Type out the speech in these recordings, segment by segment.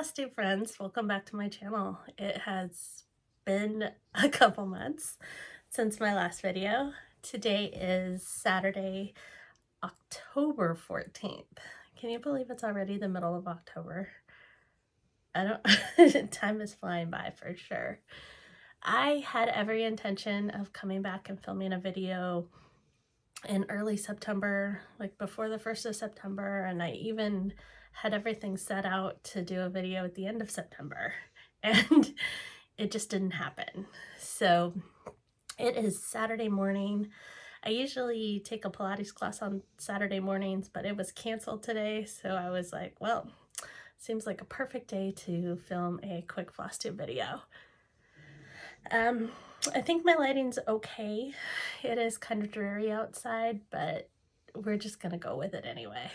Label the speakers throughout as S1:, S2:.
S1: Flosstube friends, welcome back to my channel. It has been a couple months since my last video. Today is Saturday, October 14th. Can you believe it's already the middle of October? I don't, time is flying by for sure. I had every intention of coming back and filming a video in early September, like before the 1st of September, and I even had everything set out to do a video at the end of September, and it just didn't happen. So it is Saturday morning. I usually take a Pilates class on Saturday mornings, but it was canceled today, so I was like, well, seems like a perfect day to film a quick Flosstube video. I think my lighting's okay. It is kind of dreary outside, but we're just gonna go with it anyway.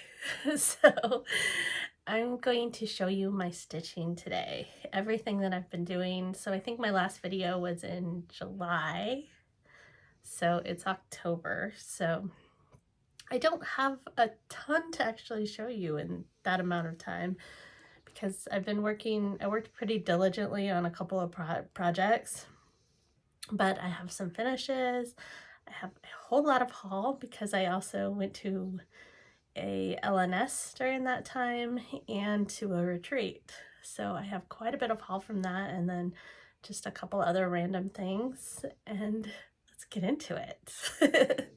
S1: So I'm going to show you my stitching today, everything that I've been doing. So I think my last video was in July, so it's October. So I don't have a ton to actually show you in that amount of time because I worked pretty diligently on a couple of projects. But I have some finishes. I have a whole lot of haul because I also went to a LNS during that time and to a retreat. So I have quite a bit of haul from that, and then just a couple other random things, and let's get into it.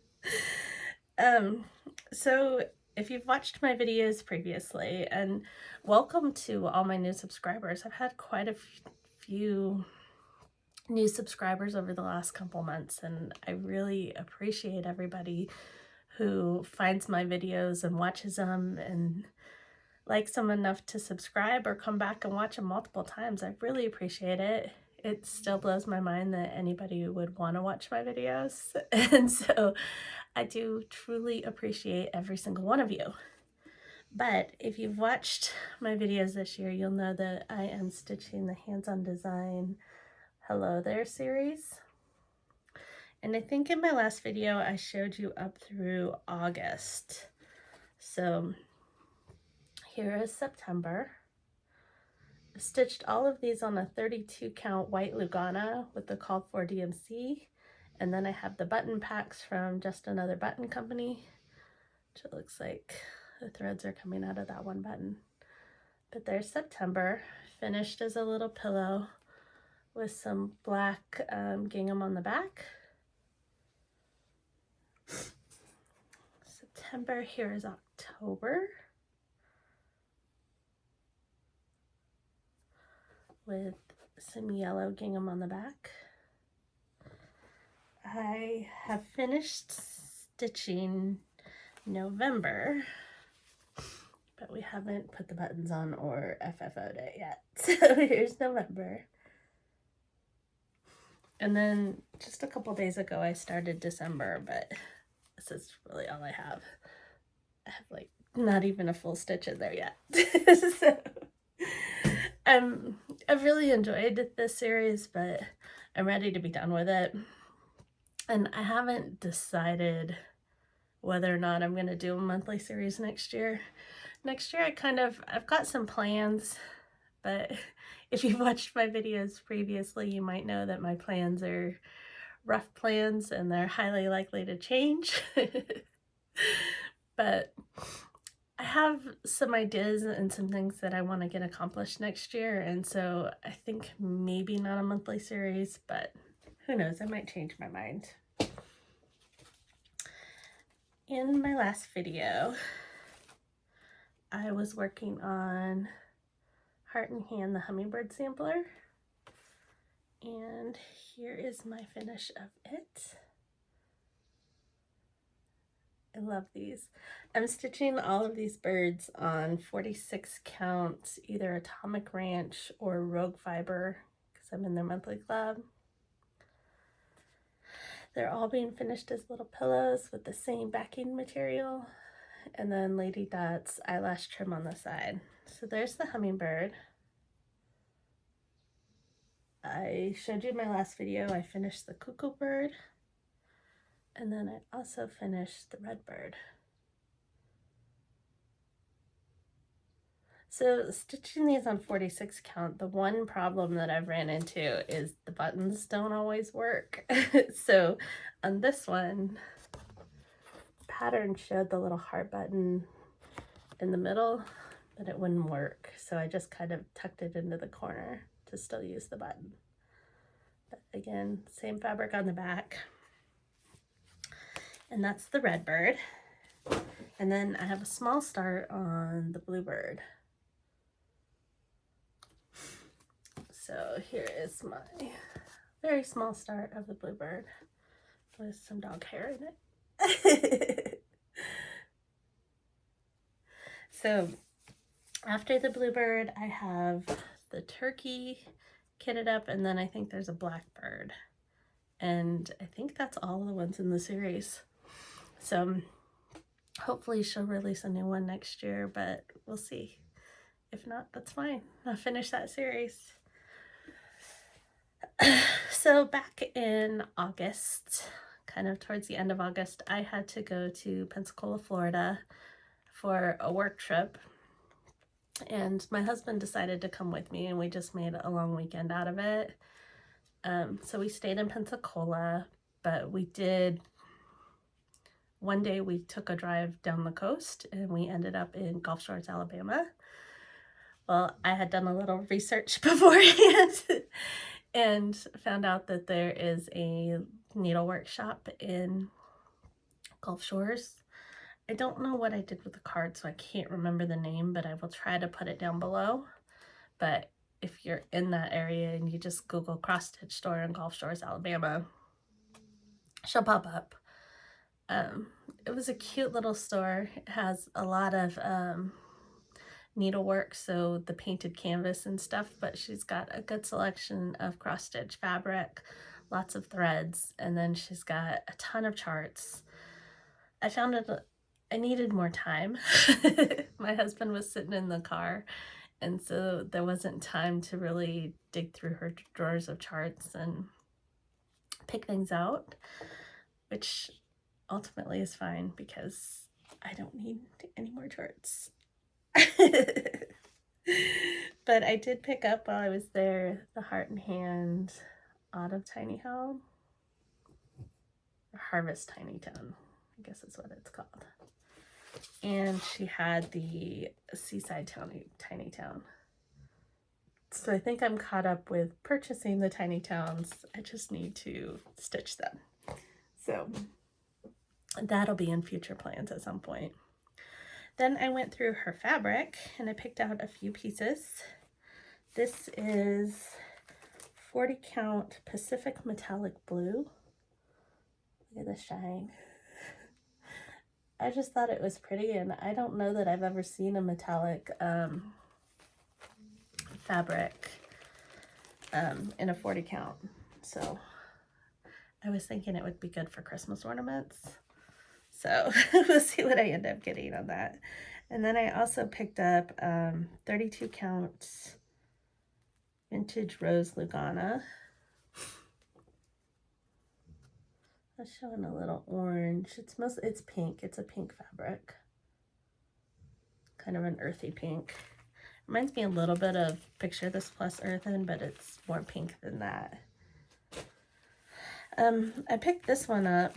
S1: So if you've watched my videos previously, and welcome to all my new subscribers. I've had quite a few new subscribers over the last couple months, and I really appreciate everybody who finds my videos and watches them and likes them enough to subscribe or come back and watch them multiple times. I really appreciate it. It still blows my mind that anybody would want to watch my videos, and so I do truly appreciate every single one of you. But if you've watched my videos this year, you'll know that I am stitching the Hands-On Design Hello There series. And I think in my last video I showed you up through August. So here is September. I stitched all of these on a 32 count white Lugana with the called for DMC. And then I have the button packs from Just Another Button Company, which it looks like the threads are coming out of that one button. But there's September, finished as a little pillow with some black gingham on the back. September, here is October with some yellow gingham on the back. I have finished stitching November, but we haven't put the buttons on or FFO'd it yet. So here's November. And then just a couple days ago I started December, but this is really all I have. I have like not even a full stitch in there yet. So I've really enjoyed this series, but I'm ready to be done with it. And I haven't decided whether or not I'm going to do a monthly series next year. Next year I've got some plans, but if you've watched my videos previously, you might know that my plans are rough plans and they're highly likely to change. But I have some ideas and some things that I want to get accomplished next year, and so I think maybe not a monthly series, but who knows, I might change my mind. In my last video, I was working on Heart and Hand, the hummingbird sampler, and here is my finish of it. I love these. I'm stitching all of these birds on 46 count, either Atomic Ranch or Rogue Fiber, because I'm in their monthly club. They're all being finished as little pillows with the same backing material, and then Lady Dot's eyelash trim on the side. So there's the hummingbird. I showed you in my last video, I finished the cuckoo bird, and then I also finished the red bird. So stitching these on 46 count, the one problem that I've ran into is the buttons don't always work. So on this one, pattern showed the little heart button in the middle, but it wouldn't work. So I just kind of tucked it into the corner to still use the button. But again, same fabric on the back. And that's the red bird. And then I have a small start on the bluebird. So here is my very small start of the bluebird with some dog hair in it. So after the bluebird, I have the turkey kitted up, and then I think there's a blackbird. And I think that's all the ones in the series. So hopefully she'll release a new one next year, but we'll see. If not, that's fine. I'll finish that series. So back in August, kind of towards the end of August, I had to go to Pensacola, Florida for a work trip. And my husband decided to come with me, and we just made a long weekend out of it. So we stayed in Pensacola, but one day we took a drive down the coast and we ended up in Gulf Shores, Alabama. Well, I had done a little research beforehand and found out that there is a needlework shop in Gulf Shores. I don't know what I did with the card, so I can't remember the name, but I will try to put it down below. But if you're in that area and you just Google cross stitch store in Gulf Shores, Alabama, she'll pop up. It was a cute little store. It has a lot of needlework, so the painted canvas and stuff, but she's got a good selection of cross stitch fabric, lots of threads, and then she's got a ton of charts. I found it, I needed more time. My husband was sitting in the car, and so there wasn't time to really dig through her drawers of charts and pick things out, which ultimately is fine because I don't need any more charts. But I did pick up while I was there the Heart and Hand Autumn Tiny Home, or Harvest Tiny Town, I guess is what it's called. And she had the Seaside Tiny Town. So I think I'm caught up with purchasing the tiny towns. I just need to stitch them. So that'll be in future plans at some point. Then I went through her fabric and I picked out a few pieces. This is 40 count Pacific Metallic Blue. Look at the shine. I just thought it was pretty, and I don't know that I've ever seen a metallic fabric in a 40 count. So I was thinking it would be good for Christmas ornaments. So we'll see what I end up getting on that. And then I also picked up 32 count Vintage Rose Lugana. It's showing a little orange. It's pink. It's a pink fabric. Kind of an earthy pink. Reminds me a little bit of Picture This Plus Earthen, but it's more pink than that. I picked this one up.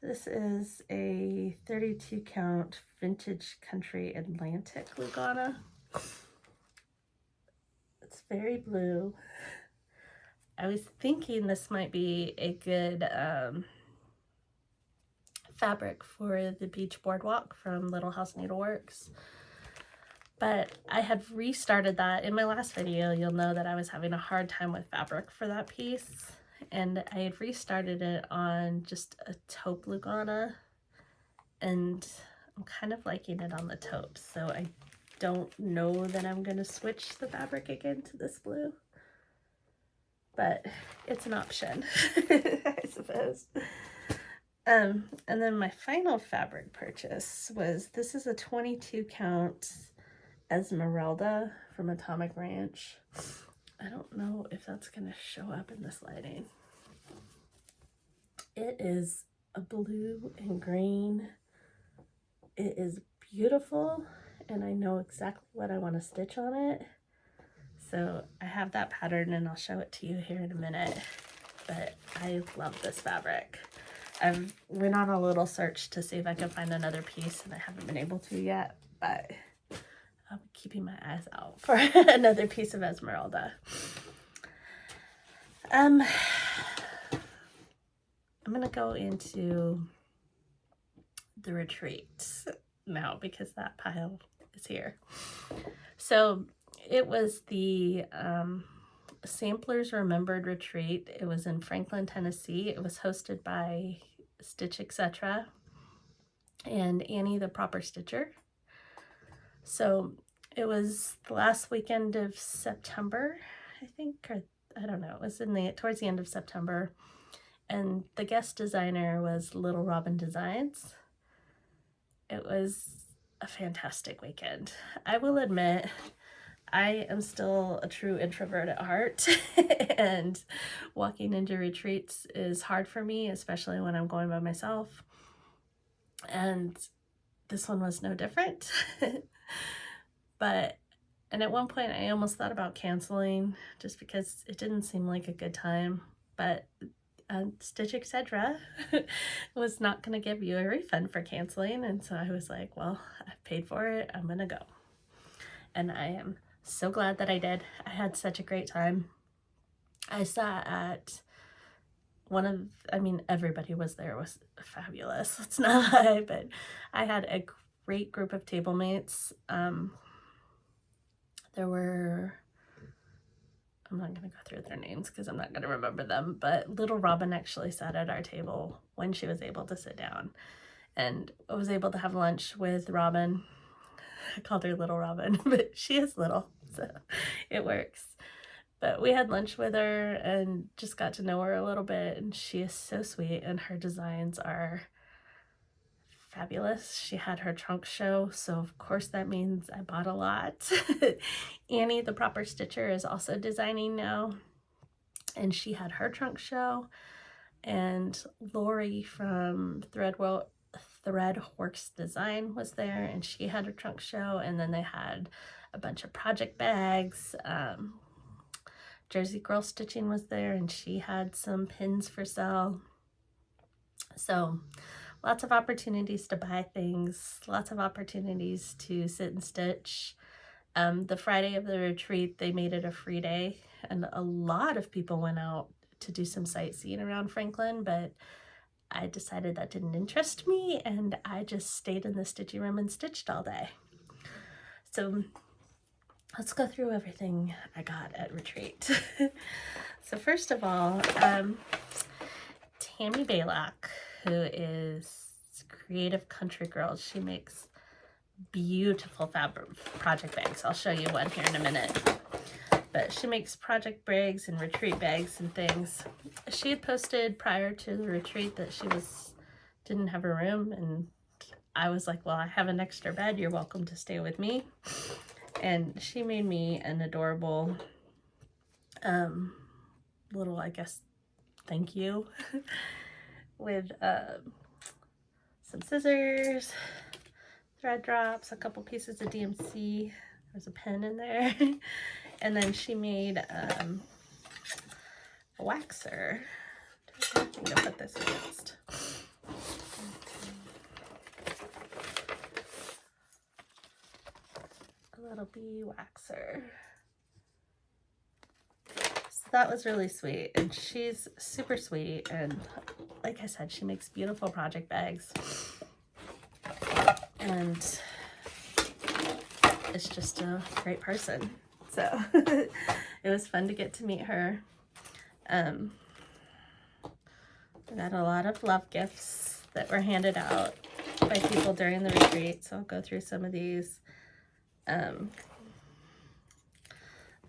S1: This is a 32 count Vintage Country Atlantic Lugana. It's very blue. I was thinking this might be a good fabric for the beach boardwalk from Little House Needleworks. But I had restarted that. In my last video, you'll know that I was having a hard time with fabric for that piece. And I had restarted it on just a taupe Lugana. And I'm kind of liking it on the taupe. So I don't know that I'm going to switch the fabric again to this blue. But it's an option, I suppose. And then my final fabric purchase was, this is a 22 count Esmeralda from Atomic Ranch. I don't know if that's going to show up in this lighting. It is a blue and green. It is beautiful, and I know exactly what I want to stitch on it. So I have that pattern and I'll show it to you here in a minute, but I love this fabric. I went on a little search to see if I could find another piece and I haven't been able to yet, but I'm keeping my eyes out for another piece of Esmeralda. I'm gonna go into the retreat now because that pile is here. So it was the Samplers Remembered Retreat. It was in Franklin, Tennessee. It was hosted by Stitch Etc. and Annie the Proper Stitcher. So it was the last weekend of September, I think, or I don't know. It was towards the end of September, and the guest designer was Little Robin Designs. It was a fantastic weekend. I will admit, I am still a true introvert at heart, and walking into retreats is hard for me, especially when I'm going by myself. And this one was no different. And at one point I almost thought about canceling just because it didn't seem like a good time, but Stitch Etc. was not going to give you a refund for canceling, and so I was like, well, I've paid for it, I'm gonna go. And I am so glad that I did. I had such a great time. I sat at everybody was there, was fabulous, let's not lie, but I had a great group of table mates. There were, I'm not going to go through their names because I'm not going to remember them, but Little Robin actually sat at our table when she was able to sit down, and I was able to have lunch with Robin. I called her Little Robin, but she is little, so it works. But we had lunch with her and just got to know her a little bit, and she is so sweet, and her designs are fabulous. She had her trunk show, so of course that means I bought a lot. Annie the Proper Stitcher is also designing now, and she had her trunk show, and Lori from Threadworks Design was there, and she had a trunk show, and then they had a bunch of project bags. Jersey Girl Stitching was there, and she had some pins for sale. So lots of opportunities to buy things, lots of opportunities to sit and stitch. The Friday of the retreat, they made it a free day, and a lot of people went out to do some sightseeing around Franklin, but I decided that didn't interest me, and I just stayed in the stitchy room and stitched all day. So let's go through everything I got at retreat. So first of all, Tammy Baylock, who is Creative Country Girl, she makes beautiful fabric project bags. I'll show you one here in a minute. But she makes project bags and retreat bags and things. She had posted prior to the retreat that she didn't have a room, and I was like, well, I have an extra bed, you're welcome to stay with me. And she made me an adorable little, I guess, thank you with some scissors, thread drops, a couple pieces of DMC. There's a pen in there. And then she made a waxer. I'm going to put this against. A little bee waxer. So that was really sweet, and she's super sweet, and like I said, she makes beautiful project bags, and is just a great person. So it was fun to get to meet her. I got a lot of love gifts that were handed out by people during the retreat, so I'll go through some of these.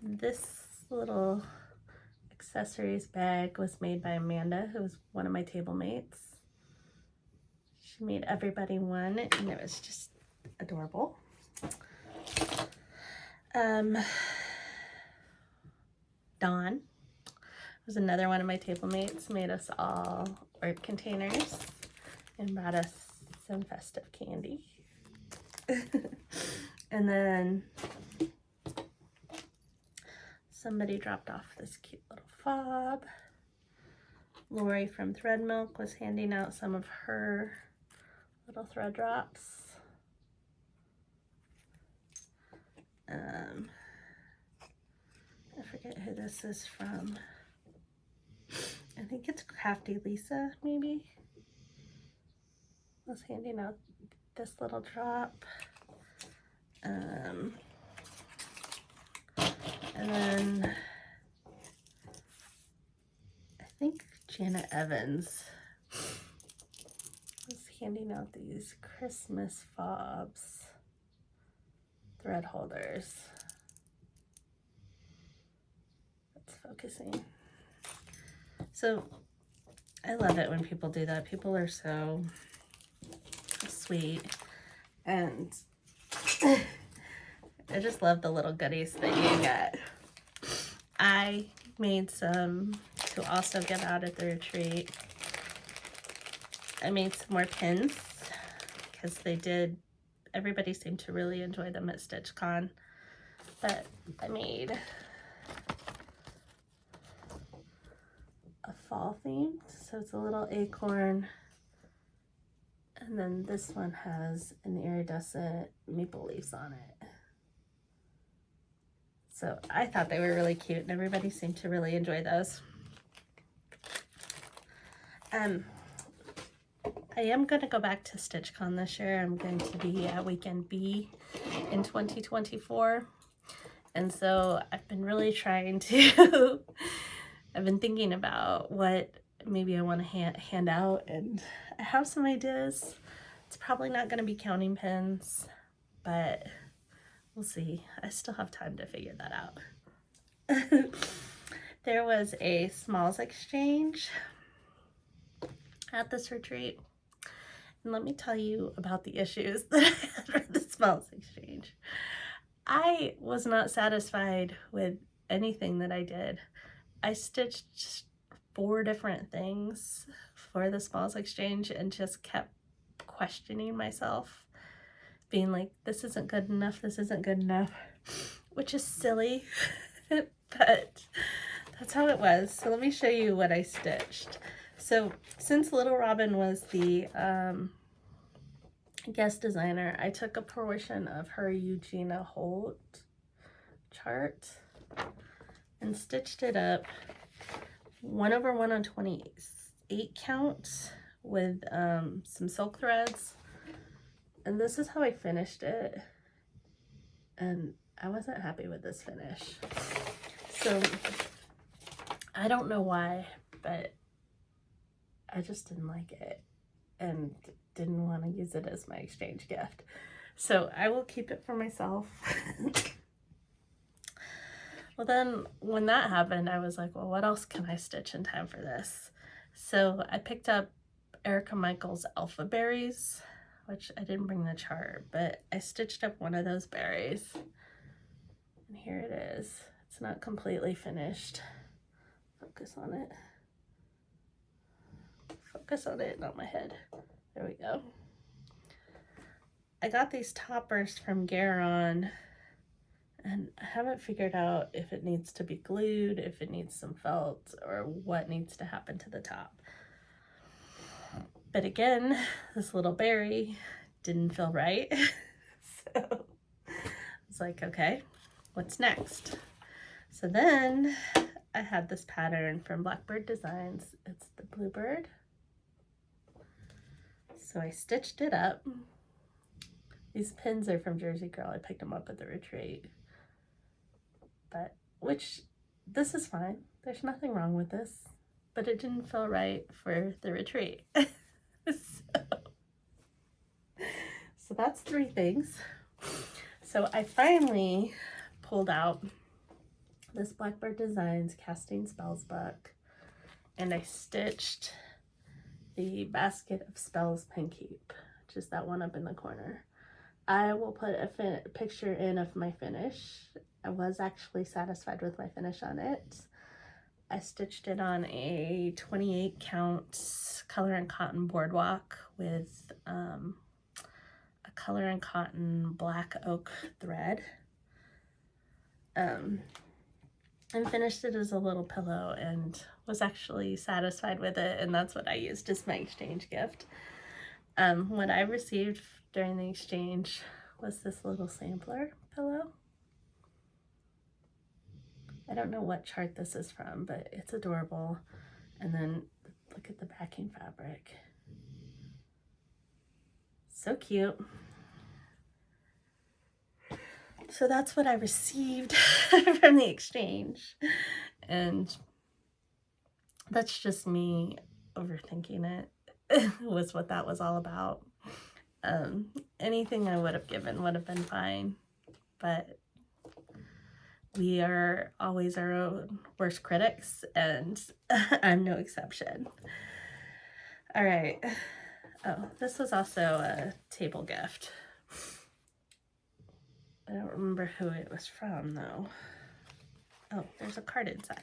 S1: This little accessories bag was made by Amanda, who was one of my table mates. She made everybody one, and it was just adorable. Dawn was another one of my table mates, made us all work containers and brought us some festive candy. And then somebody dropped off this cute little fob. Lori from Thread Milk was handing out some of her little thread drops. I forget who this is from. I think it's Crafty Lisa, maybe. Was handing out this little drop. And then I think Janet Evans was handing out these Christmas fobs, thread holders. That's focusing. So I love it when people do that. People are so sweet, and I just love the little goodies that you get. I made some to also give out at the retreat. I made some more pins because everybody seemed to really enjoy them at StitchCon. But I made a fall themed, so it's a little acorn. And then this one has an iridescent maple leaves on it. So I thought they were really cute, and everybody seemed to really enjoy those. I am going to go back to StitchCon this year. I'm going to be at Weekend B in 2024. And so I've been really trying to, I've been thinking about what maybe I want to hand out, and I have some ideas. It's probably not going to be counting pins, but we'll see. I still have time to figure that out. There was a smalls exchange at this retreat. And let me tell you about the issues that I had with the smalls exchange. I was not satisfied with anything that I did. I stitched 4 different things for the smalls exchange and just kept questioning myself, being like, this isn't good enough, this isn't good enough, which is silly, but that's how it was. So let me show you what I stitched. So since Little Robin was the guest designer, I took a portion of her Eugenia Holt chart and stitched it up 1/1 on 28 count with some silk threads. And this is how I finished it. And I wasn't happy with this finish. So I don't know why, but I just didn't like it and didn't want to use it as my exchange gift. So I will keep it for myself. Well, then when that happened, I was like, well, what else can I stitch in time for this? So I picked up Erica Michaels' Alpha Berries, which I didn't bring the chart, but I stitched up one of those berries. And here it is. It's not completely finished. Focus on it. Focus on it, not my head. There we go. I got these toppers from Garon, and I haven't figured out if it needs to be glued, if it needs some felt, or what needs to happen to the top. But again, this little berry didn't feel right. So I was like, okay, what's next? So then I had this pattern from Blackbird Designs. It's the Bluebird. So I stitched it up. These pins are from Jersey Girl. I picked them up at the retreat. But, this is fine. There's nothing wrong with this. But it didn't feel right for the retreat. So that's 3 things. So I finally pulled out this Blackbird Designs Casting Spells book, and I stitched the Basket of Spells Pen Keep, which is that one up in the corner. I will put a picture in of my finish. I was actually satisfied with my finish on it. I stitched it on a 28 count color and cotton boardwalk with a a color and cotton black oak thread. And finished it as a little pillow and was actually satisfied with it, and that's what I used as my exchange gift. What I received during the exchange was this little sampler pillow. I don't know what chart this is from, but it's adorable. And then look at the backing fabric. So cute. So that's what I received from the exchange. And that's just me overthinking it, was what that was all about. Anything I would have given would have been fine, but we are always our own worst critics, and I'm no exception. All right. Oh, this was also a table gift. I don't remember who it was from, though. Oh, there's a card inside.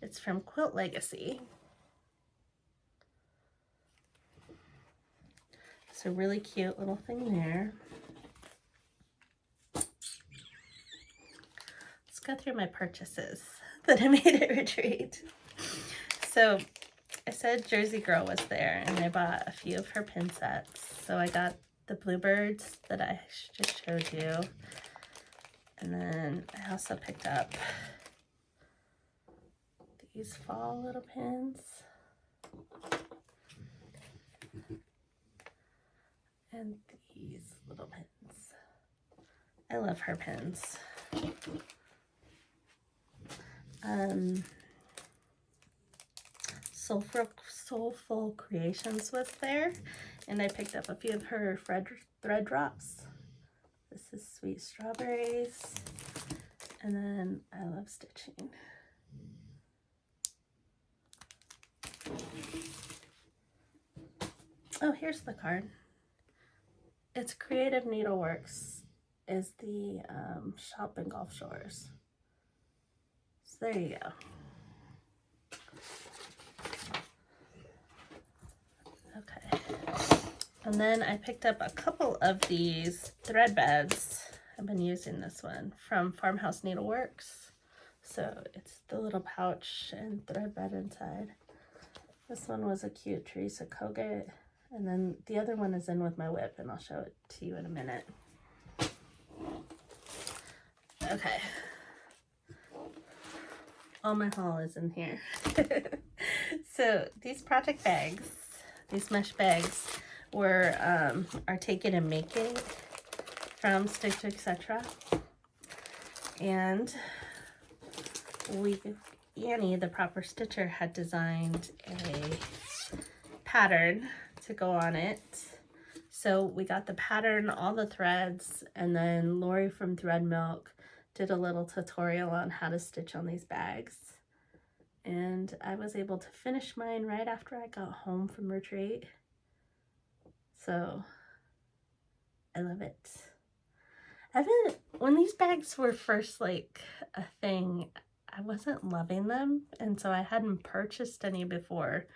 S1: It's from Quilt Legacy. It's a really cute little thing there. Let's go through my purchases that I made at retreat. So I said Jersey Girl was there, and I bought a few of her pin sets. So I got the bluebirds that I just showed you. And then I also picked up these fall little pins. And these little pins. I love her pins. Soulful Creations was there, and I picked up a few of her thread drops. This is Sweet Strawberries, and then I Love Stitching. Oh, here's the card. It's Creative Needleworks is the shop in Gulf Shores. So there you go. Okay. And then I picked up a couple of these thread beds. I've been using this one from Farmhouse Needleworks. So it's the little pouch and thread bed inside. This one was a cute Teresa Kogut. And then the other one is in with my whip, and I'll show it to you in a minute. Okay. All my haul is in here. So these project bags, these mesh bags, were are Take It and Make It from Stitch Etc. And Annie, the proper stitcher, had designed a pattern to go on it. So we got the pattern, all the threads, and then Lori from Thread Milk did a little tutorial on how to stitch on these bags. And I was able to finish mine right after I got home from retreat. So I love it. When these bags were first like a thing, I wasn't loving them, and so I hadn't purchased any before,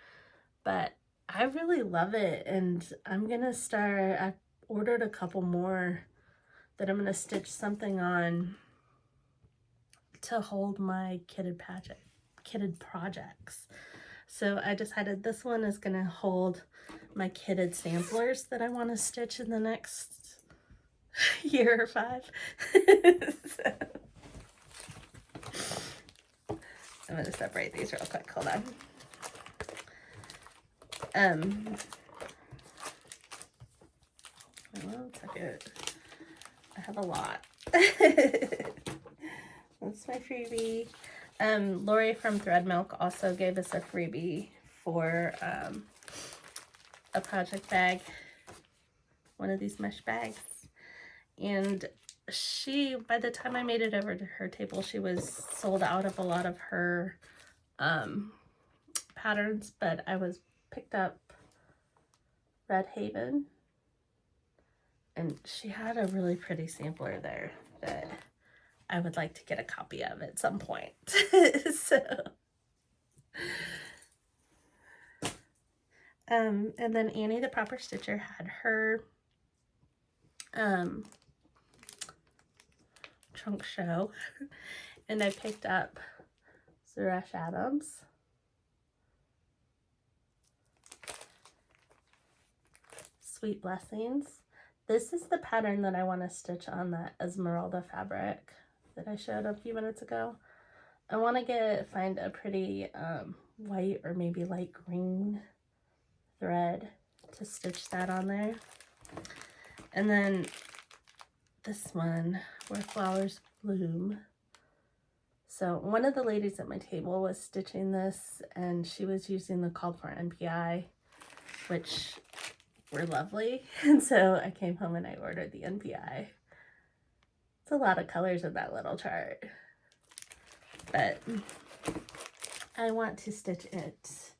S1: but I really love it, and I'm gonna start. I've ordered a couple more that I'm gonna stitch something on to hold my kitted projects. So I decided this one is gonna hold my kitted samplers that I want to stitch in the next year or 5. So I'm gonna separate these real quick. Hold on. One second. I have a lot. That's my freebie. Lori from Thread Milk also gave us a freebie for a project bag, one of these mesh bags. And she, by the time I made it over to her table, she was sold out of a lot of her patterns, but I picked up Red Haven, and she had a really pretty sampler there that I would like to get a copy of at some point. So and then Annie the Proper Stitcher had her trunk show. And I picked up Suresh Adams. Sweet Blessings. This is the pattern that I want to stitch on that Esmeralda fabric that I showed a few minutes ago. I want to find a pretty white or maybe light green thread to stitch that on there. And then this one, Where Flowers Bloom. So one of the ladies at my table was stitching this, and she was using the called for NPI, which were lovely. And so I came home and I ordered the NPI. It's a lot of colors in that little chart, but I want to stitch it.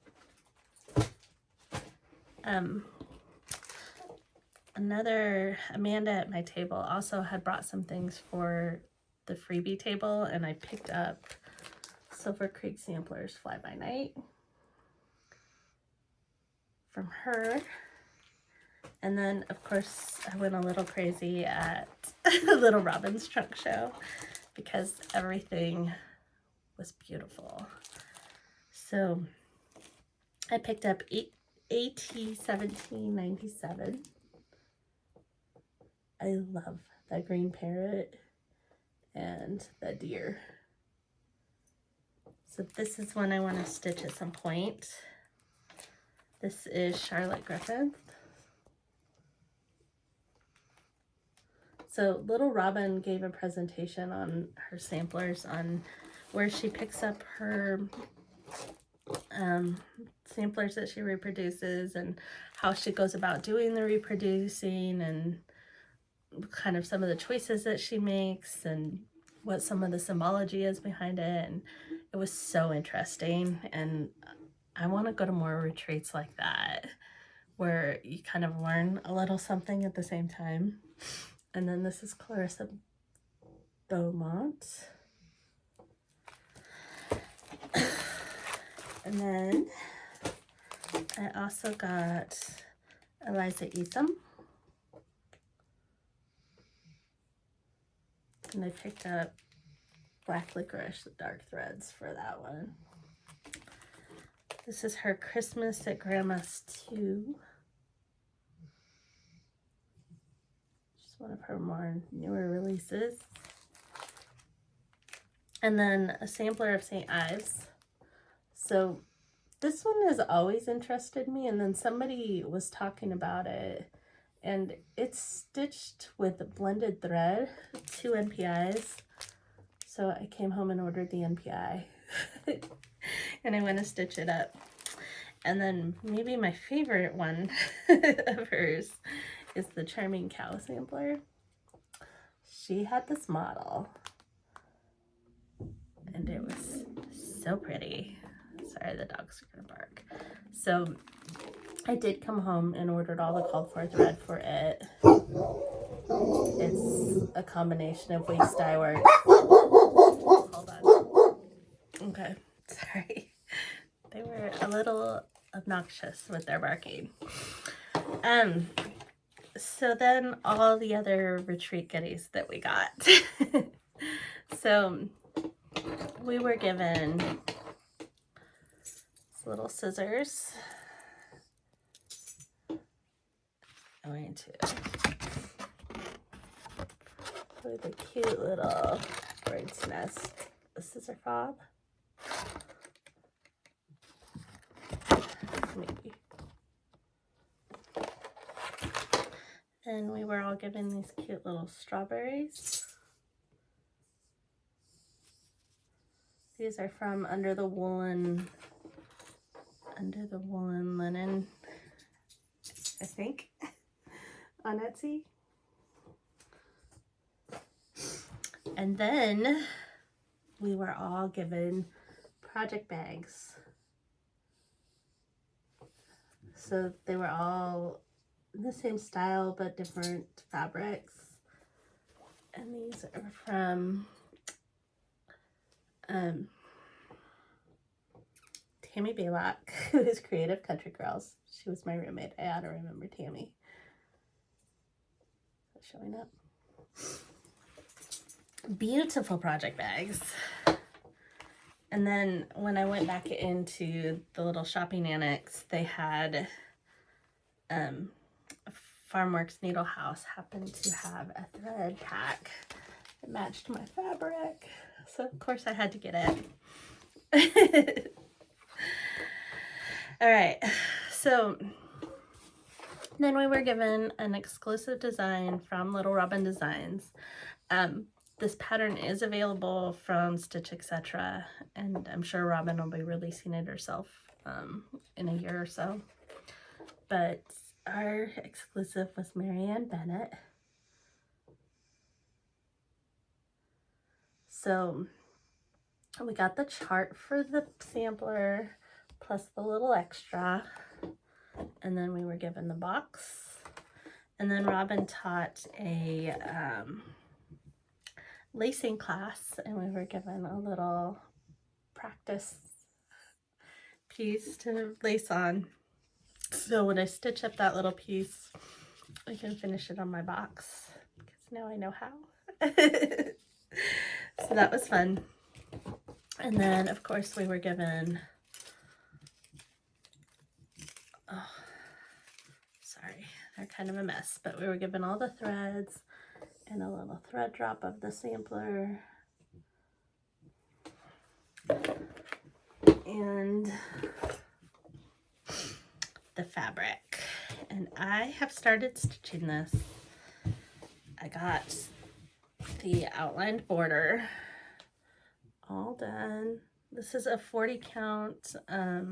S1: Amanda at my table also had brought some things for the freebie table, and I picked up Silver Creek Samplers Fly By Night from her. And then, of course, I went a little crazy at Little Robin's trunk show because everything was beautiful. So I picked up AT1797. I love that green parrot and the deer. So this is one I want to stitch at some point. This is Charlotte Griffith. So Little Robin gave a presentation on her samplers, on where she picks up her samplers that she reproduces and how she goes about doing the reproducing and kind of some of the choices that she makes and what some of the symbology is behind it. And it was so interesting, and I want to go to more retreats like that where you kind of learn a little something at the same time. And then this is Clarissa Beaumont. And then I also got Eliza Etham. And I picked up Black Licorice, the dark threads for that one. This is her Christmas at Grandma's 2. One of her more newer releases. And then a sampler of St. Ives. So this one has always interested me, and then somebody was talking about it, and it's stitched with blended thread, 2 NPIs. So I came home and ordered the NPI and I want to stitch it up. And then maybe my favorite one of hers is the Charming Cow sampler. She had this model and it was so pretty. Sorry, the dog's gonna bark. So I did come home and ordered all the called for thread for it. It's a combination of waist dye work. Hold on. Okay, sorry. They were a little obnoxious with their barking. So then all the other retreat goodies that we got. So we were given these little scissors. Going to put a cute little bird's nest scissor fob. Maybe. And we were all given these cute little strawberries. These are from Under the Woolen Linen, I think, on Etsy. And then we were all given project bags. So they were all in the same style but different fabrics. And these are from Tammy Baylock, who is Creative Country Girls. She was my roommate. I ought to remember Tammy. showing up. Beautiful project bags. And then when I went back into the little shopping annex, they had Farmworks Needle House happened to have a thread pack that matched my fabric. So of course I had to get it. All right, so then we were given an exclusive design from Little Robin Designs. This pattern is available from Stitch Etc. and I'm sure Robin will be releasing it herself in a year or so. But our exclusive was Marianne Bennett. So we got the chart for the sampler plus the little extra, and then we were given the box. And then Robin taught a lacing class, and we were given a little practice piece to lace on. So when I stitch up that little piece, I can finish it on my box because now I know how. So that was fun. And then of course we were given, oh, sorry, they're kind of a mess, but we were given all the threads and a little thread drop of the sampler. And the fabric. And I have started stitching this. I got the outlined border all done. This is a 40 count I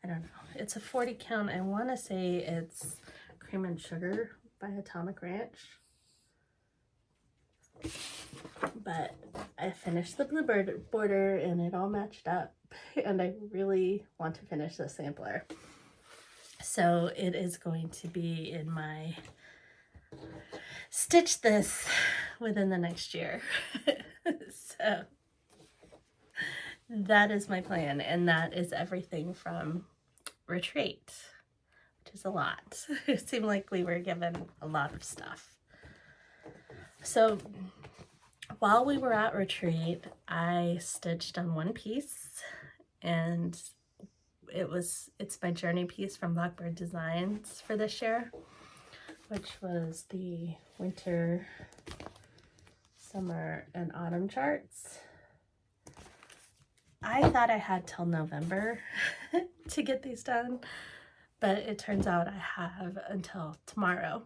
S1: don't know, it's a 40 count. I want to say it's Cream and Sugar by Atomic Ranch, but I finished the bluebird border and it all matched up, and I really want to finish the sampler. So it is going to be in my stitch this within the next year. So that is my plan, and that is everything from retreat, which is a lot. It seemed like we were given a lot of stuff. So while we were at retreat, I stitched on one piece, and it's my journey piece from Blackbird Designs for this year, which was the winter, summer, and autumn charts. I thought I had till November to get these done, but it turns out I have until tomorrow.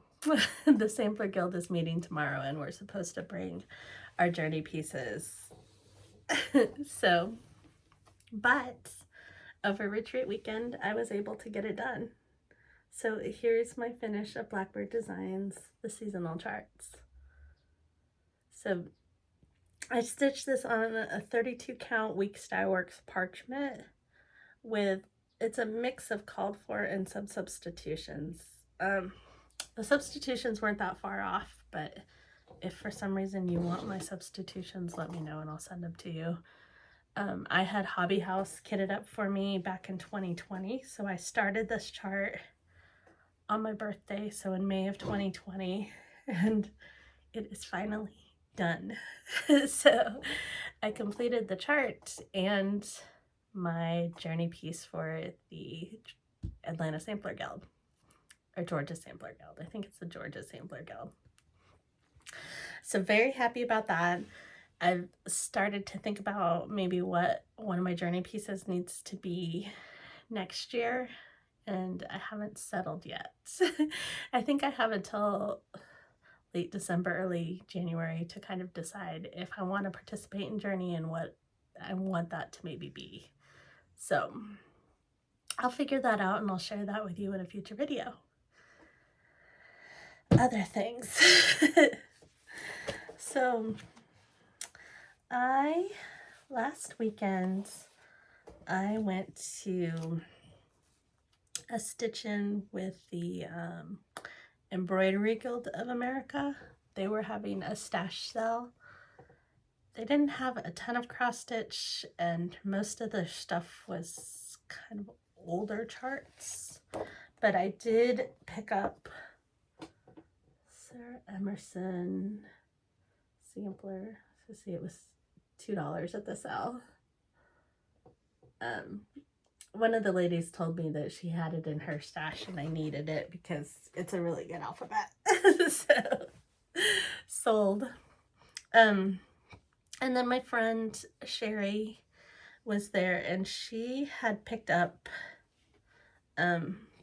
S1: The Sampler Guild is meeting tomorrow, and we're supposed to bring our journey pieces. So, but over retreat weekend, I was able to get it done. So here's my finish of Blackbird Designs, the seasonal charts. So I stitched this on a 32 count Week Style Works parchment with, it's a mix of called for and some substitutions. The substitutions weren't that far off, but if for some reason you want my substitutions, let me know and I'll send them to you. I had Hobby House kitted up for me back in 2020, so I started this chart on my birthday, so in May of 2020, and it is finally done. So I completed the chart and my journey piece for the Atlanta Sampler Guild, or Georgia Sampler Guild. I think it's the Georgia Sampler Guild. So very happy about that. I've started to think about maybe what one of my journey pieces needs to be next year, and I haven't settled yet. I think I have until late December, early January to kind of decide if I want to participate in Journey and what I want that to maybe be. So I'll figure that out and I'll share that with you in a future video. Other things. So last weekend, I went to a stitch-in with the Embroidery Guild of America. They were having a stash sale. They didn't have a ton of cross stitch, and most of the stuff was kind of older charts, But I did pick up Sarah Emerson sampler. So see, it was $2 at the sale. One of the ladies told me that she had it in her stash and I needed it because it's a really good alphabet. So sold. And then my friend Sherry was there and she had picked up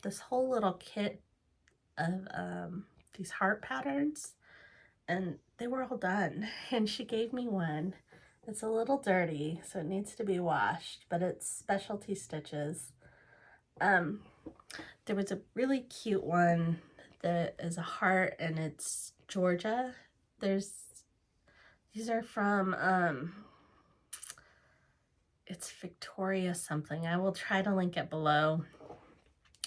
S1: this whole little kit of these heart patterns, and they were all done, and she gave me one. It's a little dirty, so it needs to be washed, but it's specialty stitches. There was a really cute one that is a heart, and it's Georgia. These are from it's Victoria something. I will try to link it below.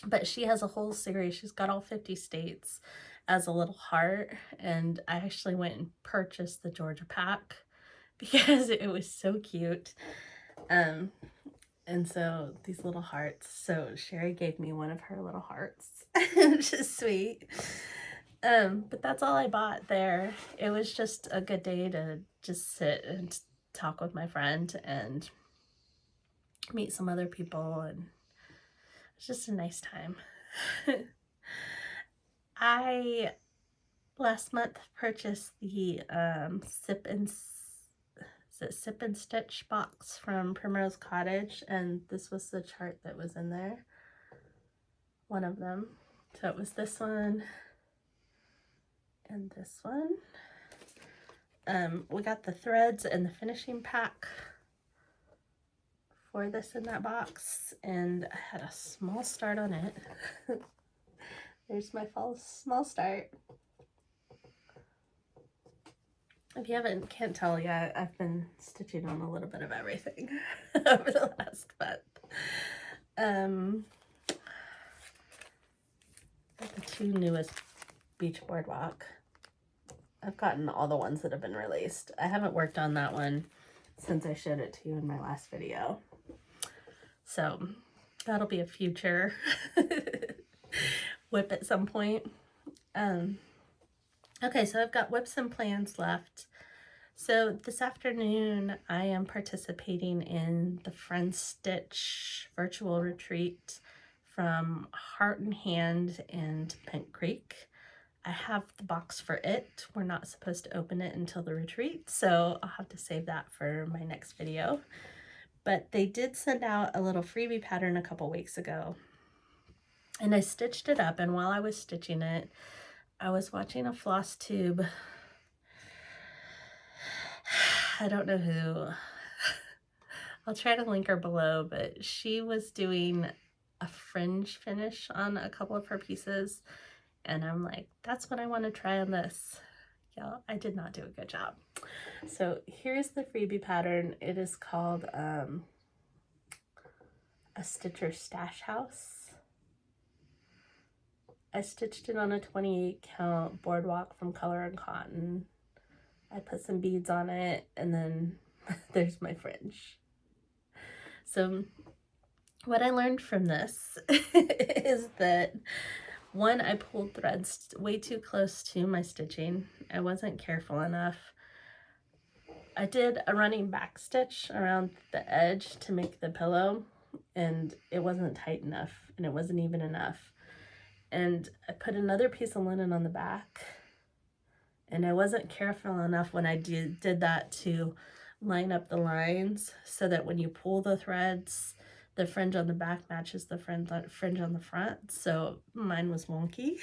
S1: But she has a whole series. She's got all 50 states as a little heart. And I actually went and purchased the Georgia pack because it was so cute. And so these little hearts. So Sherry gave me one of her little hearts, which is sweet. But that's all I bought there. It was just a good day to just sit and talk with my friend and meet some other people, and it's just a nice time. I last month purchased the Sip and Stitch box from Primrose Cottage, and this was the chart that was in there, one of them. So it was this one and this one. We got the threads and the finishing pack for this in that box, and I had a small start on it. There's my small start. If you can't tell yet, I've been stitching on a little bit of everything over the last month. The two newest Beach Boardwalk. I've gotten all the ones that have been released. I haven't worked on that one since I showed it to you in my last video. So that'll be a future whip at some point. Okay, so I've got whips and plans left. So this afternoon I am participating in the Friend Stitch virtual retreat from Heart and Hand and Pink Creek. I have the box for it. We're not supposed to open it until the retreat, so I'll have to save that for my next video. But they did send out a little freebie pattern a couple weeks ago, and I stitched it up, and while I was stitching it, I was watching a Flosstube. I don't know who. I'll try to link her below, but she was doing a fringe finish on a couple of her pieces, and I'm like, that's what I want to try on this. Y'all, I did not do a good job. So here's the freebie pattern. It is called a Stitcher Stash House. I stitched it on a 28 count boardwalk from Color and Cotton. I put some beads on it, and then there's my fringe. So what I learned from this is that, one, I pulled threads way too close to my stitching. I wasn't careful enough. I did a running back stitch around the edge to make the pillow, and it wasn't tight enough, and it wasn't even enough. And I put another piece of linen on the back, and I wasn't careful enough when I did that to line up the lines so that when you pull the threads, the fringe on the back matches the fringe on the front. So mine was wonky.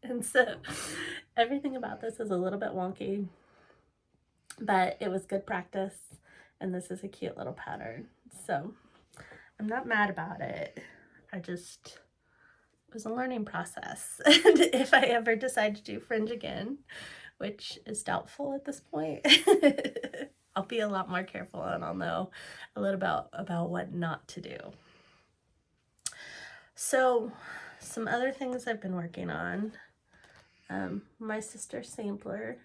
S1: And so everything about this is a little bit wonky, but it was good practice, and this is a cute little pattern. So I'm not mad about it. It was a learning process. And if I ever decide to do fringe again, which is doubtful at this point, I'll be a lot more careful, and I'll know a little about what not to do. So some other things I've been working on. My sister's sampler.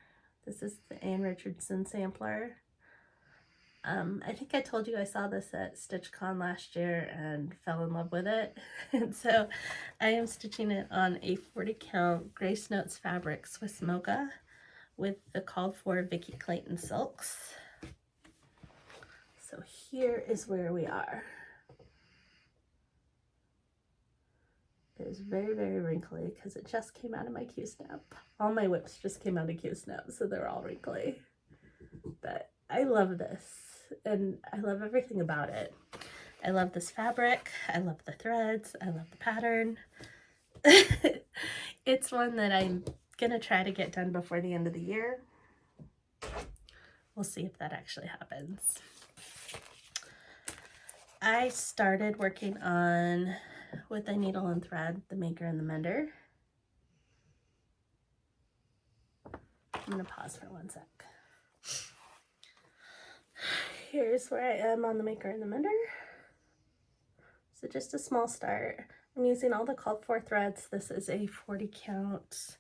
S1: This is the Ann Richardson sampler. I think I told you I saw this at StitchCon last year and fell in love with it. And so I am stitching it on a 40 count Grace Notes fabric Swiss Mocha with the called for Vicky Clayton silks. So here is where we are. It is very, very wrinkly because it just came out of my Q-snap. All my whips just came out of Q-snap, so they're all wrinkly. But I love this, and I love everything about it. I love this fabric. I love the threads. I love the pattern. It's one that I'm gonna try to get done before the end of the year. We'll see if that actually happens. I started working on, with the needle and thread, the maker and the mender. I'm gonna pause for 1 sec. Here's where I am on the maker and the mender. So just a small start. I'm using all the called for threads. This is a 40 count,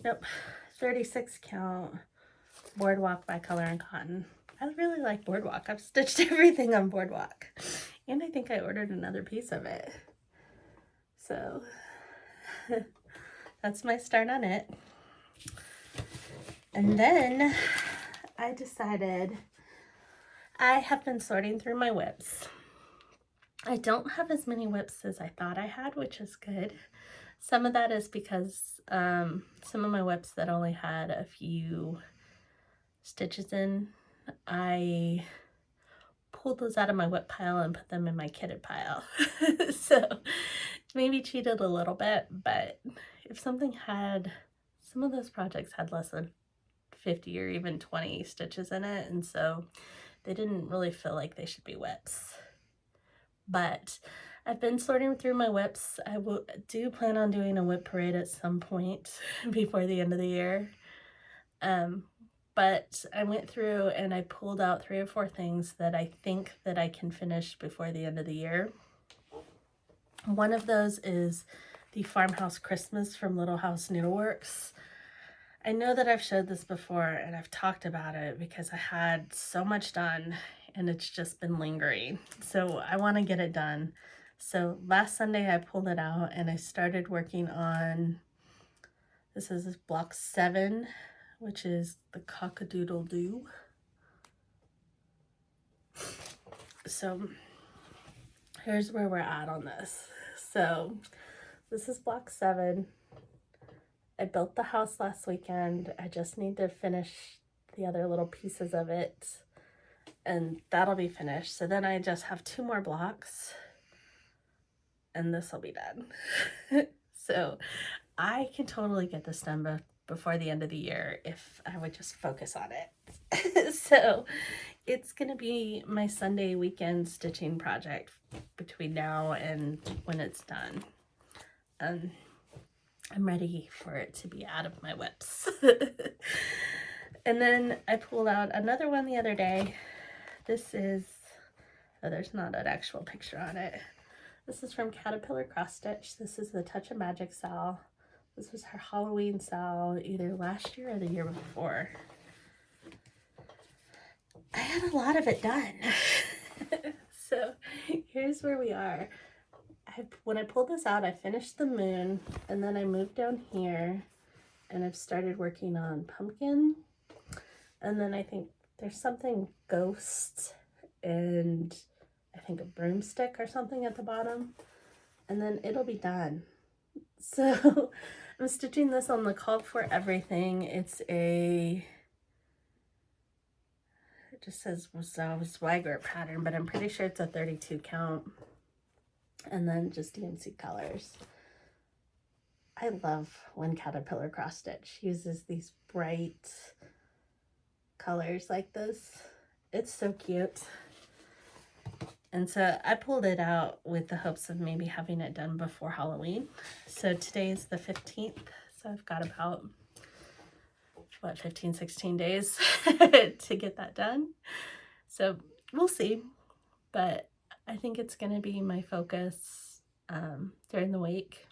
S1: nope, 36 count Boardwalk by Color and Cotton. I really like Boardwalk. I've stitched everything on Boardwalk. And I think I ordered another piece of it. So that's my start on it. And then I decided I have been sorting through my whips. I don't have as many whips as I thought I had, which is good. Some of that is because some of my whips that only had a few stitches in, I pulled those out of my whip pile and put them in my kitted pile. So maybe cheated a little bit, but if something had, some of those projects had less than 50 or even 20 stitches in it, and so they didn't really feel like they should be whips. But I've been sorting through my whips. I do plan on doing a whip parade at some point before the end of the year. But I went through and I pulled out 3 or 4 things that I think that I can finish before the end of the year. One of those is the Farmhouse Christmas from Little House Needleworks. I know that I've showed this before and I've talked about it because I had so much done and it's just been lingering. So I want to get it done. So last Sunday I pulled it out and I started working on, this is block 7, which is the Cock-a-doodle-doo. So here's where we're at on this. So this is block 7. I built the house last weekend. I just need to finish the other little pieces of it and that'll be finished. So then I just have 2 more blocks and this will be done. So I can totally get this done before the end of the year if I would just focus on it. So it's gonna be my Sunday weekend stitching project between now and when it's done. I'm ready for it to be out of my whips. And then I pulled out another one the other day. This is, oh, there's not an actual picture on it. This is from Caterpillar Cross Stitch. This is the Touch of Magic Sal. This was her Halloween sal either last year or the year before. I had a lot of it done. So here's where we are. When I pulled this out, I finished the moon and then I moved down here and I've started working on pumpkin. And then I think there's something ghost and I think a broomstick or something at the bottom. And then it'll be done. So I'm stitching this on the Called For Everything. It's a, it just says Swagger pattern, but I'm pretty sure it's a 32 count. And then just DMC colors. I love when Caterpillar Cross Stitch uses these bright colors like this. It's so cute. And so I pulled it out with the hopes of maybe having it done before Halloween. So today is the 15th. So I've got about, what, 15, 16 days to get that done. So we'll see. But I think it's going to be my focus during the week.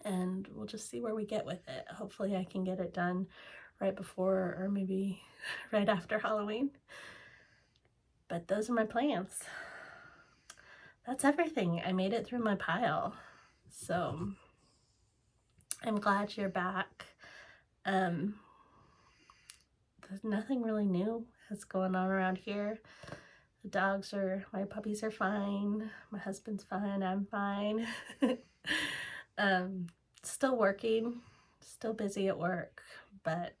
S1: And we'll just see where we get with it. Hopefully I can get it done right before or maybe right after Halloween. But those are my plans. That's everything. I made it through my pile. So I'm glad you're back. There's nothing really new that's going on around here. The dogs are, my puppies are fine. My husband's fine. I'm fine. Still working, still busy at work, but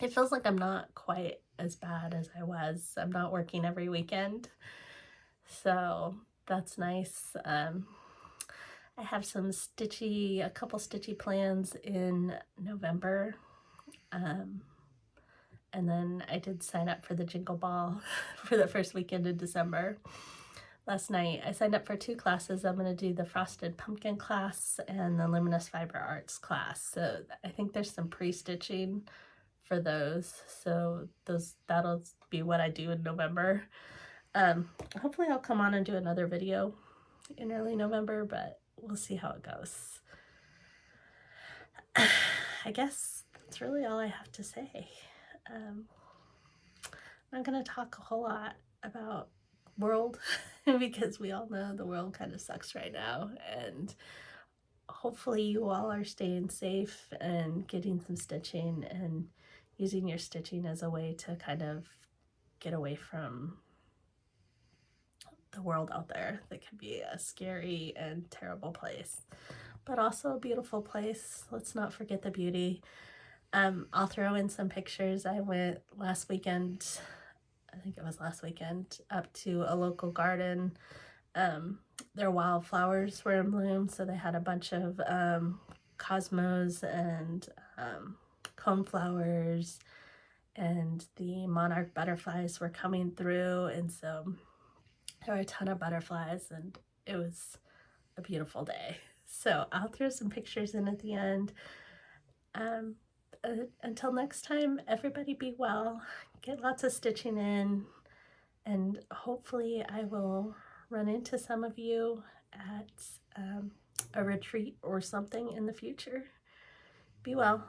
S1: it feels like I'm not quite as bad as I was. I'm not working every weekend, so that's nice. I have a couple stitchy plans in November. And then I did sign up for the Jingle Ball for the first weekend in December. Last night I signed up for 2 classes. I'm going to do the Frosted Pumpkin class and the Luminous Fiber Arts class. So I think there's some pre-stitching for those. So that'll be what I do in November. Hopefully I'll come on and do another video in early November, but we'll see how it goes. I guess that's really all I have to say. I'm not going to talk a whole lot about world because we all know the world kind of sucks right now, and hopefully you all are staying safe and getting some stitching and using your stitching as a way to kind of get away from the world out there that can be a scary and terrible place, but also a beautiful place. Let's not forget the beauty. I'll throw in some pictures. I went last weekend, I think it was last weekend, up to a local garden. Their wildflowers were in bloom, so they had a bunch of cosmos and coneflowers, and the monarch butterflies were coming through, and so there were a ton of butterflies, and it was a beautiful day. So I'll throw some pictures in at the end. Until next time, everybody be well, get lots of stitching in, and hopefully I will run into some of you at a retreat or something in the future. Be well.